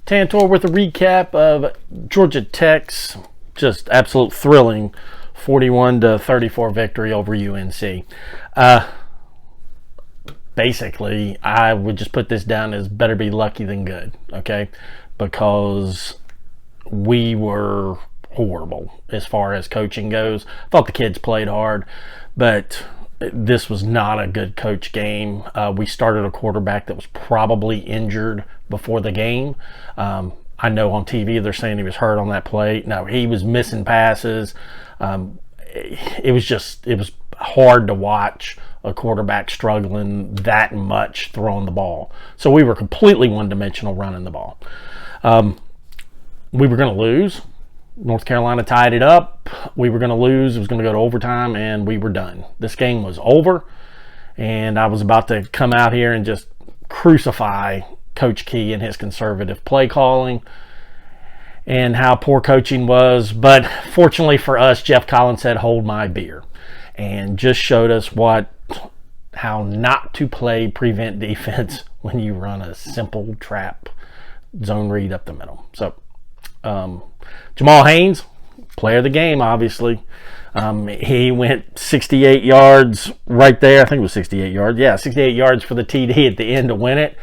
Tantor with a recap of Georgia Tech's just absolute thrilling 41-34 victory over UNC. Basically, I would just put this down as better be lucky than good, okay? Because we were horrible as far as coaching goes. I thought the kids played hard, but this was not a good coach game. We started a quarterback that was probably injured before the game. I know on TV they're saying he was hurt on that play. No, he was missing passes. It was hard to watch a quarterback struggling that much throwing the ball. So we were completely one-dimensional running the ball. We were going to lose. North Carolina tied it up. We were going to lose. It was going to go to overtime, and we were done. This game was over, and I was about to come out here and just crucify Coach Key and his conservative play calling and how poor coaching was. But fortunately for us, Jeff Collins said, "Hold my beer," and just showed us how not to play prevent defense when you run a simple trap zone read up the middle. So Jamal Haynes, player of the game, obviously. He went 68 yards right there. I think it was 68 yards. Yeah, 68 yards for the TD at the end to win it.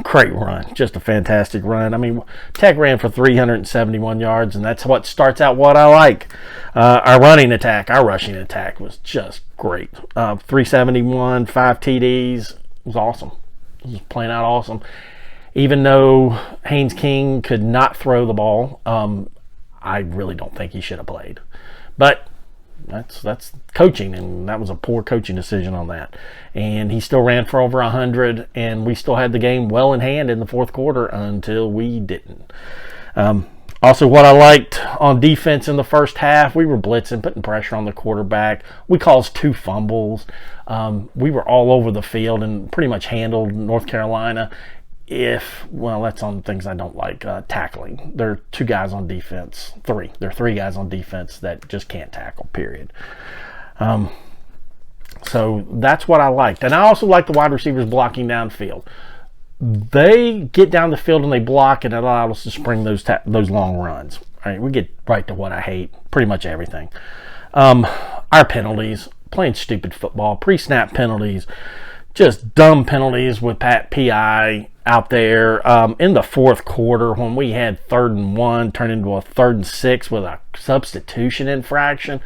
Great run. Just a fantastic run. I mean, Tech ran for 371 yards, and that's what starts out what I like. Our rushing attack was just great. 371, 5 TDs. It was awesome. It was plain out awesome. Even though Haynes King could not throw the ball, I really don't think he should have played. But that's coaching, and that was a poor coaching decision on that. And he still ran for over 100, and we still had the game well in hand in the fourth quarter until we didn't. Also, what I liked on defense in the first half, we were blitzing, putting pressure on the quarterback. We caused 2 fumbles. We were all over the field and pretty much handled North Carolina. That's on things I don't like. Tackling. There are 2 guys on defense. 3. There are 3 guys on defense that just can't tackle, period. So that's what I liked. And I also like the wide receivers blocking downfield. They get down the field and they block, and it allows us to spring those long runs. All right, we get right to what I hate, pretty much everything. Our penalties, playing stupid football, pre-snap penalties, just dumb penalties with Pat P.I. out there. In the fourth quarter, when we had 3rd and 1 turn into a 3rd and 6 with a substitution infraction,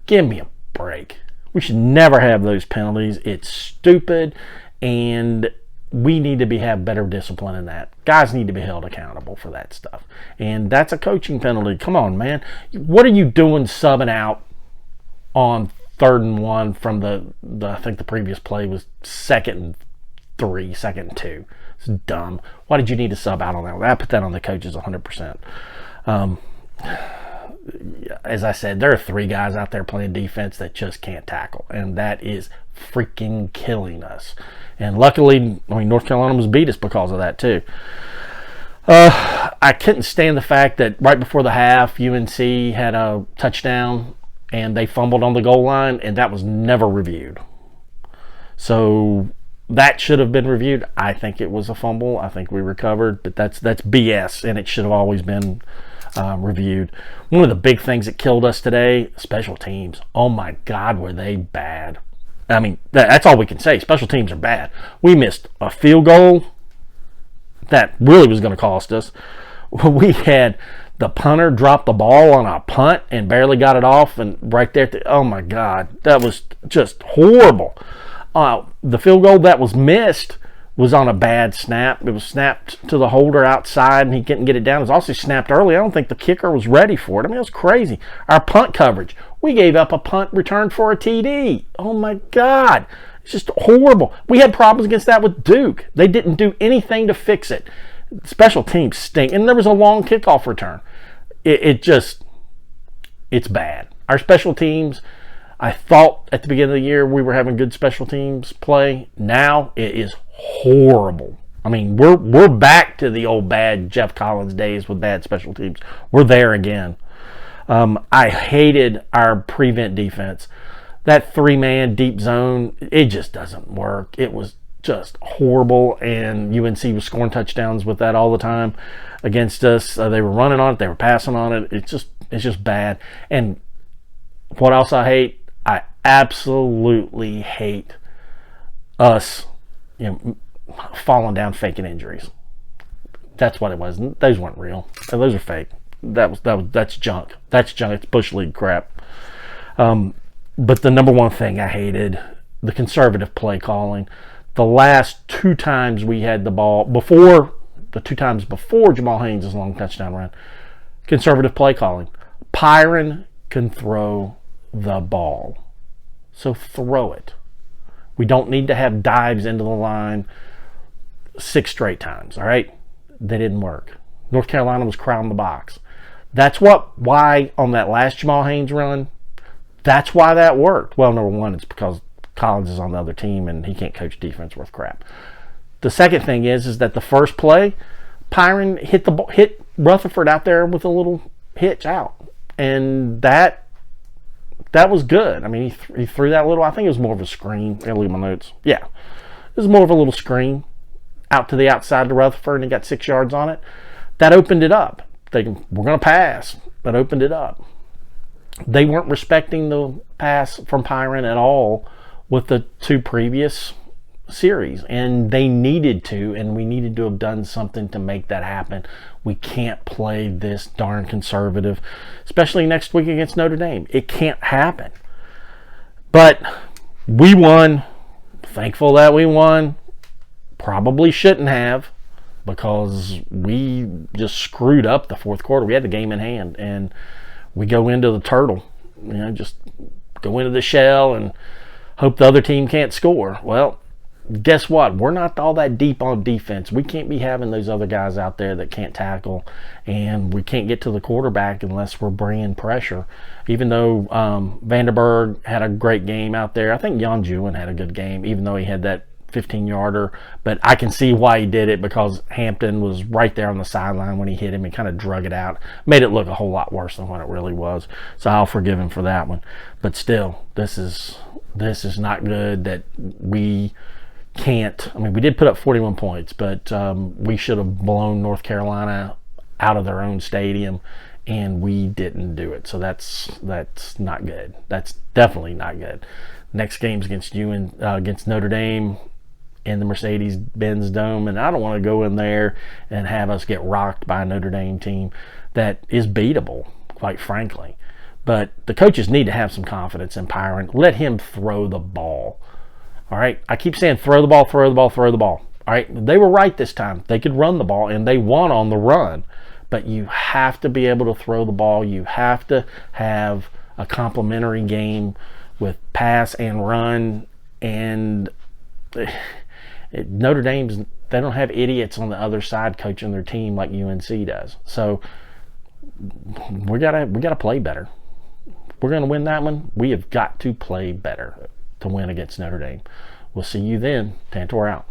give me a break. We should never have those penalties. It's stupid, and we need to have better discipline in that. Guys need to be held accountable for that stuff. And that's a coaching penalty. Come on, man. What are you doing subbing out on 3rd and 1 from the I think the previous play was 2nd and 3, 2nd and 2. It's dumb. Why did you need to sub out on that? I put that on the coaches 100%. As I said, there are 3 guys out there playing defense that just can't tackle, and that is freaking killing us. And luckily, North Carolina was beat us because of that too. I couldn't stand the fact that right before the half, UNC had a touchdown and they fumbled on the goal line, and that was never reviewed. So that should have been reviewed. I think it was a fumble. I think we recovered, but that's BS, and it should have always been reviewed. One of the big things that killed us today, special teams. Oh my God, were they bad. I mean, that's all we can say. Special teams are bad. We missed a field goal that really was going to cost us. We had the punter drop the ball on a punt and barely got it off, and right there, oh my God, that was just horrible. The field goal that was missed was on a bad snap. It was snapped to the holder outside, and he couldn't get it down. It was also snapped early. I don't think the kicker was ready for it. I mean, it was crazy. Our punt coverage, we gave up a punt return for a TD. Oh my God, it's just horrible. We had problems against that with Duke. They didn't do anything to fix it. Special teams stink, and there was a long kickoff return. It's bad. Our special teams, I thought at the beginning of the year we were having good special teams play. Now it is horrible. I mean, we're back to the old bad Jeff Collins days with bad special teams. We're there again. I hated our prevent defense. That 3-man deep zone, it just doesn't work. It was just horrible, and UNC was scoring touchdowns with that all the time against us. They were running on it, they were passing on it. It's just bad. And what else I hate? I absolutely hate us, falling down faking injuries. That's what it was. Those weren't real. Those are fake. That's junk. That's junk. It's Bush League crap. But the number one thing I hated, the conservative play calling. The last 2 times we had the ball, the 2 times before Jamal Haynes' long touchdown run, conservative play calling. Pyron can throw the ball, so throw it. We don't need to have dives into the line 6 straight times, all right? They didn't work. North Carolina was crowding the box. That's why on that last Jamal Haynes run, that's why that worked. Well, number one, it's because Collins is on the other team and he can't coach defense worth crap. The second thing is that the first play, Pyron hit Rutherford out there with a little hitch out, and that was good. I mean, he threw that little. I think it was more of a screen. I leave my notes. Yeah, it was more of a little screen out to the outside to Rutherford, and he got 6 yards on it. That opened it up. Thinking we're going to pass. That opened it up. They weren't respecting the pass from Pyron at all with the 2 previous series, and they needed to, and we needed to have done something to make that happen. We can't play this darn conservative, especially next week against Notre Dame. It can't happen. But we won. Thankful that we won. Probably shouldn't have, because we just screwed up the fourth quarter. We had the game in hand, and we go into the turtle, just go into the shell and hope the other team can't score. Well, guess what? We're not all that deep on defense. We can't be having those other guys out there that can't tackle, and we can't get to the quarterback unless we're bringing pressure. Even though Vanderberg had a great game out there, I think Jan Juin had a good game, even though he had that 15-yarder, but I can see why he did it, because Hampton was right there on the sideline when he hit him and kind of drug it out. Made it look a whole lot worse than what it really was. So I'll forgive him for that one. But still, this is not good that we can't. I mean, we did put up 41 points, but we should have blown North Carolina out of their own stadium, and we didn't do it. So that's not good. That's definitely not good. Next game's against against Notre Dame in the Mercedes-Benz Dome, and I don't want to go in there and have us get rocked by a Notre Dame team that is beatable, quite frankly. But the coaches need to have some confidence in Pyron. Let him throw the ball. All right? I keep saying throw the ball, throw the ball, throw the ball. All right? They were right this time. They could run the ball, and they won on the run. But you have to be able to throw the ball. You have to have a complementary game with pass and run, and Notre Dame's, they don't have idiots on the other side coaching their team like UNC does. So we gotta play better. If we're gonna win that one, we have got to play better to win against Notre Dame. We'll see you then. Tantor out.